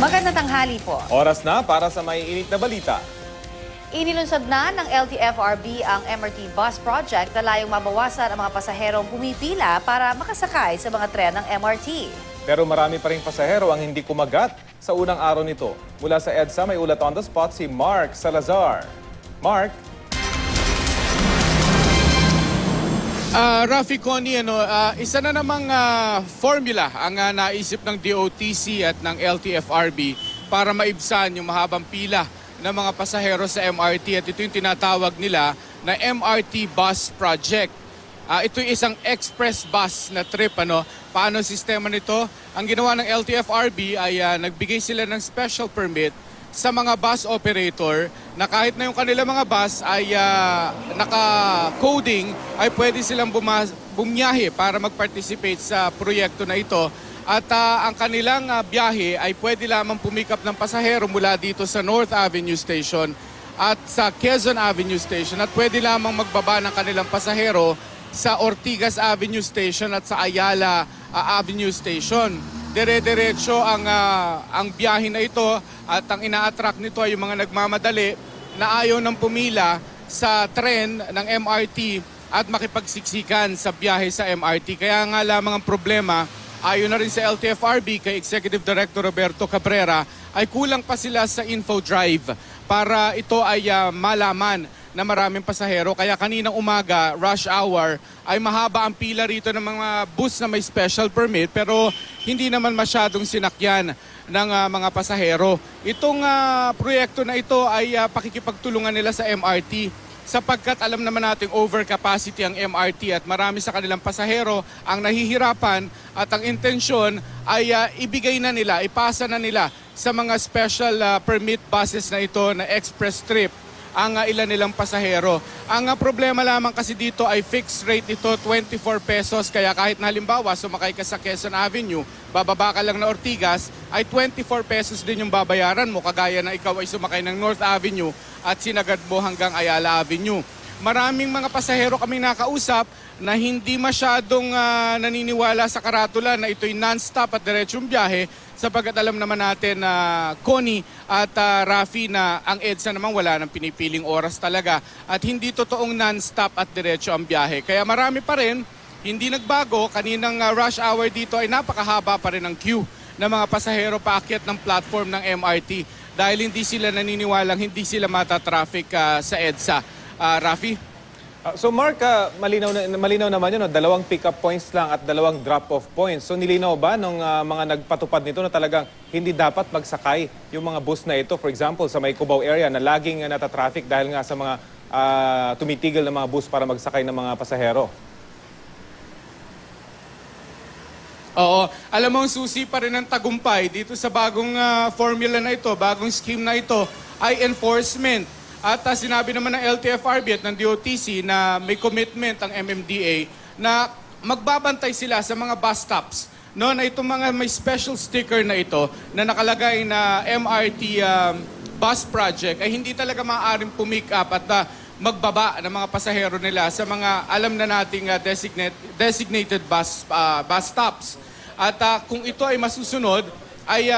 Magandang tanghali po. Oras na para sa maiinit na balita. Inilunsad na ng LTFRB ang MRT Bus Project na layong mabawasan ang mga pasaherong pumipila para makasakay sa mga tren ng MRT. Pero marami pa rin pasahero ang hindi kumagat sa unang araw nito. Mula sa EDSA, may ulat on the spot si Mark Salazar. Mark? Rafi, Connie, isa na namang formula ang naisip ng DOTC at ng LTFRB para maibsan yung mahabang pila ng mga pasahero sa MRT, at ito yung tinatawag nila na MRT Bus Project. Ito yung isang express bus na trip. Paano sistema nito? Ang ginawa ng LTFRB ay nagbigay sila ng special permit sa mga bus operator na kahit na yung kanilang mga bus ay naka-coding, ay pwede silang bumiyahe para mag-participate sa proyekto na ito. At ang kanilang biyahe ay pwede lamang pumikap ng pasahero mula dito sa North Avenue Station at sa Quezon Avenue Station, at pwede lamang magbaba ng kanilang pasahero sa Ortigas Avenue Station at sa Ayala Avenue Station. Dire-diretso ang biyahe na ito, at ang ina-attract nito ay yung mga nagmamadali na ayaw ng pumila sa tren ng MRT at makipagsiksikan sa biyahe sa MRT. Kaya nga lamang ang problema, ayon na rin sa LTFRB kay Executive Director Roberto Cabrera, ay kulang pa sila sa info drive para ito ay malaman na maraming pasahero. Kaya kaninang umaga, rush hour, ay mahaba ang pila rito ng mga bus na may special permit, pero hindi naman masyadong sinakyan ng mga pasahero. Itong proyekto na ito ay pakikipagtulungan nila sa MRT, sapagkat alam naman nating overcapacity ang MRT at marami sa kanilang pasahero ang nahihirapan, at ang intensyon ay ibigay na nila, ipasa na nila sa mga special permit buses na ito na express trip ang ilan nilang pasahero. Ang problema lamang kasi dito ay fixed rate ito, 24 pesos. Kaya kahit na halimbawa sumakay ka sa Quezon Avenue, bababa ka lang na Ortigas, ay 24 pesos din yung babayaran mo, kagaya na ikaw ay sumakay ng North Avenue at sinagad mo hanggang Ayala Avenue. Maraming mga pasahero kaming nakausap na hindi masyadong naniniwala sa karatula na ito'y non-stop at diretsong biyahe, sapagkat alam naman natin na Connie at Rafi na ang EDSA naman wala nang pinipiling oras talaga, at hindi totoong non-stop at diretso ang biyahe. Kaya marami pa rin hindi nagbago. Kaninang rush hour dito ay napakahaba pa rin ang queue ng mga pasahero paakyat ng platform ng MRT dahil hindi sila naniniwalang hindi sila matatraffic sa EDSA. Rafi? So Mark, malinaw naman yun, dalawang pick-up points lang at dalawang drop-off points. So nilinaw ba ng mga nagpatupad nito na talagang hindi dapat magsakay yung mga bus na ito, for example, sa may Cubao area na laging natatraffic dahil nga sa mga tumitigil na mga bus para magsakay ng mga pasahero? Oo. Alam mo, ang susi pa rin ng tagumpay dito sa bagong formula na ito, bagong scheme na ito, ay enforcement. At sinabi naman ng LTFRB at ng DOTC na may commitment ang MMDA na magbabantay sila sa mga bus stops. No, na itong mga may special sticker na ito na nakalagay na MRT Bus Project ay hindi talaga maaaring pumick up at magbaba ng mga pasahero nila sa mga alam na nating designated bus stops. At kung ito ay masusunod, ay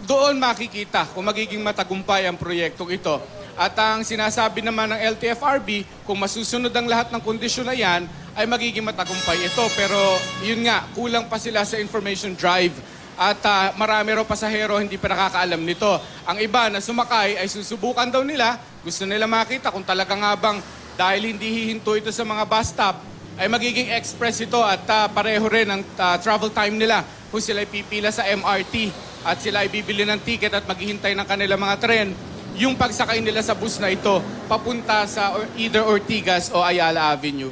doon makikita kung magiging matagumpay ang proyektong ito. At ang sinasabi naman ng LTFRB, kung masusunod ang lahat ng kondisyon na yan, ay magiging matagumpay ito. Pero yun nga, kulang pa sila sa information drive. At marami raw pasahero hindi pa nakakaalam nito. Ang iba na sumakay ay susubukan daw nila, gusto nila makita kung talaga nga bang dahil hindi hihinto ito sa mga bus stop, ay magiging express ito at pareho rin ang travel time nila kung sila pipila sa MRT at sila ay bibili ng ticket at maghihintay ng kanilang mga tren. Yung pagsakay nila sa bus na ito papunta sa either Ortigas o Ayala Avenue.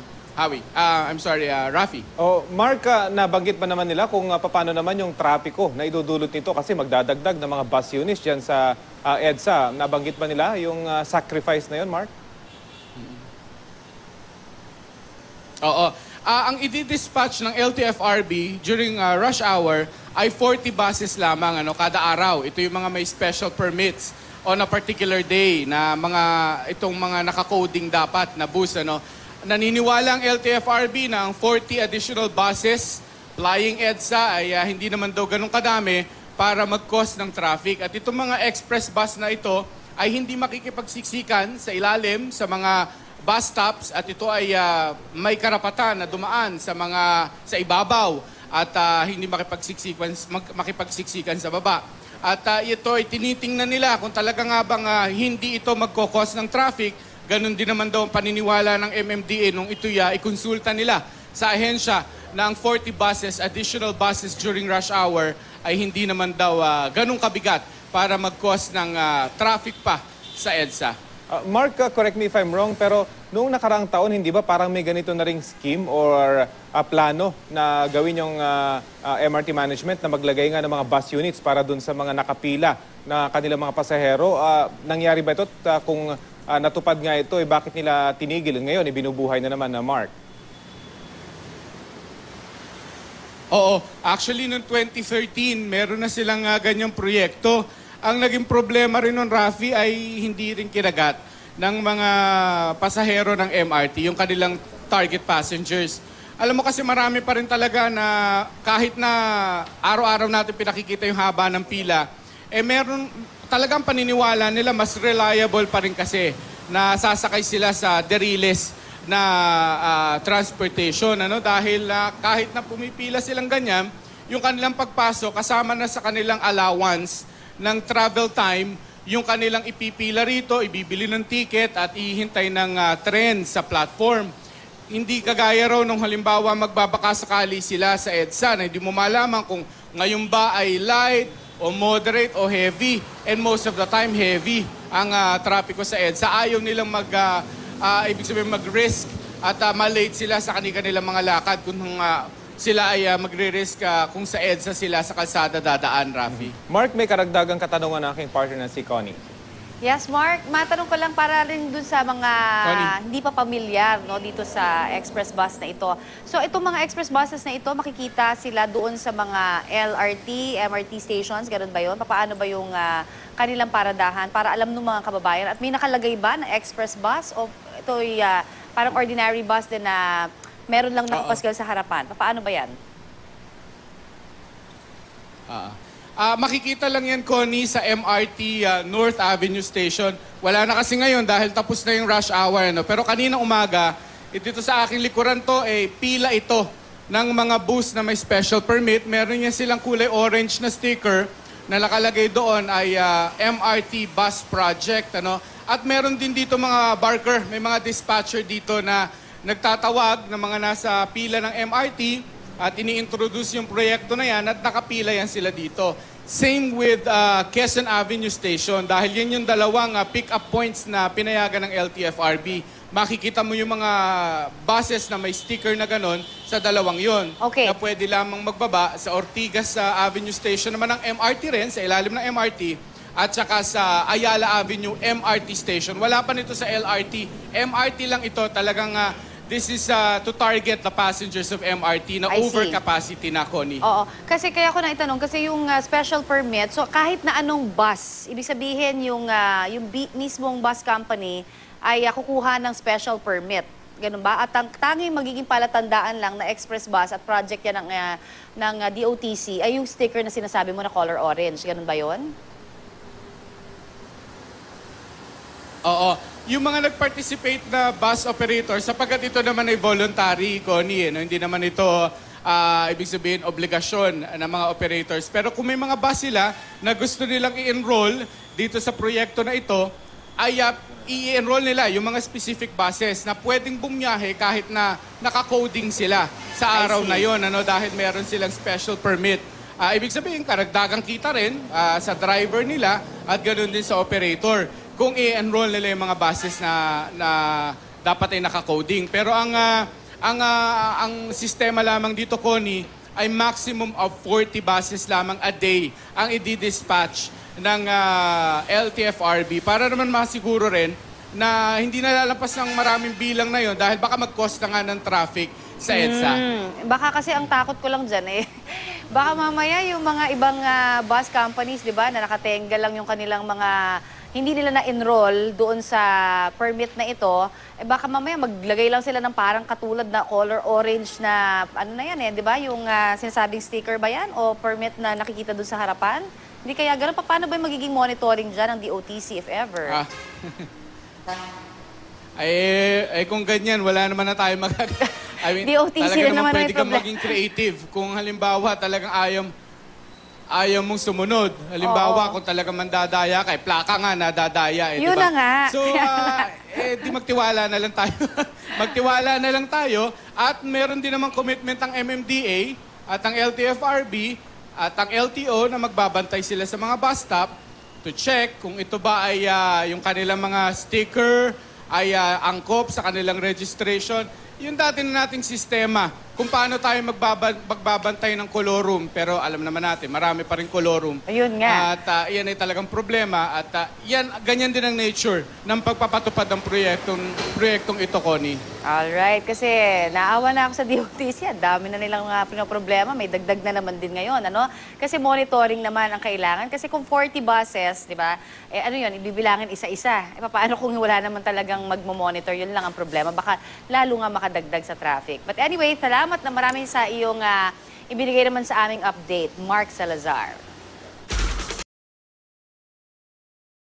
Rafi. Mark, nabanggit ba naman nila kung paano naman yung trapiko na idudulot nito kasi magdadagdag ng mga bus units dyan sa EDSA? Nabanggit ba nila yung sacrifice na yun, Mark? Oo. Ang i-dispatch ng LTFRB during rush hour ay 40 buses lamang kada araw. Ito yung mga may special permits on a particular day na itong mga naka-coding dapat na bus. Naniniwala ang LTFRB na ang 40 additional buses flying EDSA ay hindi naman daw ganun kadami para mag-cause ng traffic. At itong mga express bus na ito ay hindi makikipagsiksikan sa ilalim sa mga bus stops at ito ay may karapatan na dumaan sa ibabaw at hindi makipagsiksikan sa baba. At ito ay tinitingnan nila kung talaga nga bang hindi ito magkokos ng traffic. Ganon din naman daw ang paniniwala ng MMDA nung ito ikonsulta nila sa ahensya na ang 40 buses, additional buses during rush hour ay hindi naman daw ganong kabigat para mag-cause ng traffic pa sa EDSA. Mark, correct me if I'm wrong, pero noong nakaraang taon, hindi ba parang may ganito na ring scheme or plano na gawin yung MRT management na maglagay nga ng mga bus units para dun sa mga nakapila na kanilang mga pasahero? Nangyari ba ito? Kung natupad nga ito, bakit nila tinigil? Ngayon, binubuhay na naman na Mark. Oo, actually noong 2013, meron na silang ganyang proyekto. Ang naging problema rin nun, Rafi, ay hindi rin kinagat ng mga pasahero ng MRT, yung kanilang target passengers. Alam mo kasi marami pa rin talaga na kahit na araw-araw natin pinakikita yung haba ng pila, meron talagang paniniwala nila mas reliable pa rin kasi na sasakay sila sa deriles na transportation. Dahil kahit na pumipila silang ganyan, yung kanilang pagpasok kasama na sa kanilang allowance ng travel time, yung kanilang ipipila rito, ibibili ng ticket at ihintay ng tren sa platform. Hindi kagaya raw nung halimbawa magbabaka sakali sila sa EDSA na hindi mo malaman kung ngayon ba ay light o moderate o heavy. And most of the time heavy ang trapiko sa EDSA. Ayaw nilang ibig sabihin mag-risk at malate sila sa kanilang mga lakad kung sila ay magre-risk kung sa EDSA sila sa kalsada dadaan, Rafi. Mark, may karagdagang katanungan ng aking partner na si Connie. Yes, Mark. Matanong ko lang para rin dun sa mga hindi pa pamilyar dito sa express bus na ito. So itong mga express buses na ito, makikita sila doon sa mga LRT, MRT stations, ganun ba yun? Paano ba yung kanilang paradahan para alam ng mga kababayan? At may nakalagay ba na express bus o ito'y parang ordinary bus din na meron lang nakapasgal sa harapan? Paano ba yan? Makikita lang yan, Connie, sa MRT North Avenue Station. Wala na kasi ngayon dahil tapos na yung rush hour. Pero kanina umaga, dito sa aking likuran to, pila ito ng mga bus na may special permit. Meron yan silang kulay orange na sticker na nakalagay doon ay MRT Bus Project. At meron din dito mga barker, may mga dispatcher dito na nagtatawag ng mga nasa pila ng MRT at ini-introduce yung proyekto na yan at nakapila yan sila dito. Same with Quezon Avenue Station dahil yan yung dalawang pick-up points na pinayagan ng LTFRB. Makikita mo yung mga buses na may sticker na ganon sa dalawang yon. Okay. Na pwede lamang magbaba sa Ortigas Avenue Station naman ng MRT rin, sa ilalim ng MRT, at saka sa Ayala Avenue MRT Station. Wala pa nito sa LRT. MRT lang ito talagang this is to target the passengers of MRT na overcapacity na, Connie. Oo. Kasi kaya ko na itanong, kasi yung special permit, so kahit na anong bus, ibig sabihin yung mismong bus company ay kukuha ng special permit. Ganun ba? At ang tanging magiging palatandaan lang na express bus at project yan ng DOTC ay yung sticker na sinasabi mo na color orange. Ganun ba yon? Oo. Yung mga nag-participate na bus operators, sapagkat ito naman ay voluntary, Connie, hindi naman ito, ibig sabihin, obligasyon ng mga operators. Pero kung may mga bus sila na gusto nilang i-enroll dito sa proyekto na ito, ay i-enroll nila yung mga specific buses na pwedeng bumiyahe kahit na naka-coding sila sa araw na yon, dahil meron silang special permit. Ibig sabihin, karagdagang kita rin sa driver nila at ganoon din sa operator kung i-enroll nila yung mga buses na dapat ay naka-coding. Pero ang sistema lamang dito, Connie, ay maximum of 40 buses lamang a day ang i-dispatch ng LTFRB para naman masiguro rin na hindi nalalampas ng maraming bilang na yon dahil baka mag-cause na nga ng traffic sa EDSA. Baka kasi ang takot ko lang dyan baka mamaya yung mga ibang bus companies, di ba, na nakatenga lang yung kanilang mga hindi nila na-enroll doon sa permit na ito, eh baka mamaya maglagay lang sila ng parang katulad na color orange na, ano na yan eh, di ba? Yung sinasabing sticker ba yan? O permit na nakikita doon sa harapan? Hindi kaya ganun. Paano ba yung magiging monitoring dyan ng DOTC if ever? Kung ganyan, wala naman na tayo magagawa. I mean, DOTC talaga na naman pwede may kang problem. maging creative. Kung halimbawa talagang ayaw mong sumunod. Halimbawa, kung talagang mandadaya ka, plaka nga nadadaya. Yun diba? na nga. So, di magtiwala na lang tayo. Magtiwala na lang tayo. At meron din naman commitment ang MMDA at ang LTFRB at ang LTO na magbabantay sila sa mga bus stop to check kung ito ba ay yung kanilang mga sticker ay angkop sa kanilang registration. Yung dati na nating sistema, kung paano tayo magbabantay ng colorum. Pero alam naman natin, marami pa rin colorum. Ayun nga. At yan ay talagang problema. At ganyan din ang nature ng pagpapatupad ng proyektong ito, Connie. Alright, kasi naawa na ako sa DOTC. Ang dami na nilang pinoproblema. May dagdag na naman din ngayon, ano? Kasi monitoring naman ang kailangan. Kasi kung 40 buses, di ba, ano yun, ibibilangin isa-isa. Paano kung wala naman talagang magmo-monitor? Yun lang ang problema. Baka lalo nga makadagdag sa traffic. But anyway, salamat na marami sa iyong ibinigay naman sa aming update, Mark Salazar.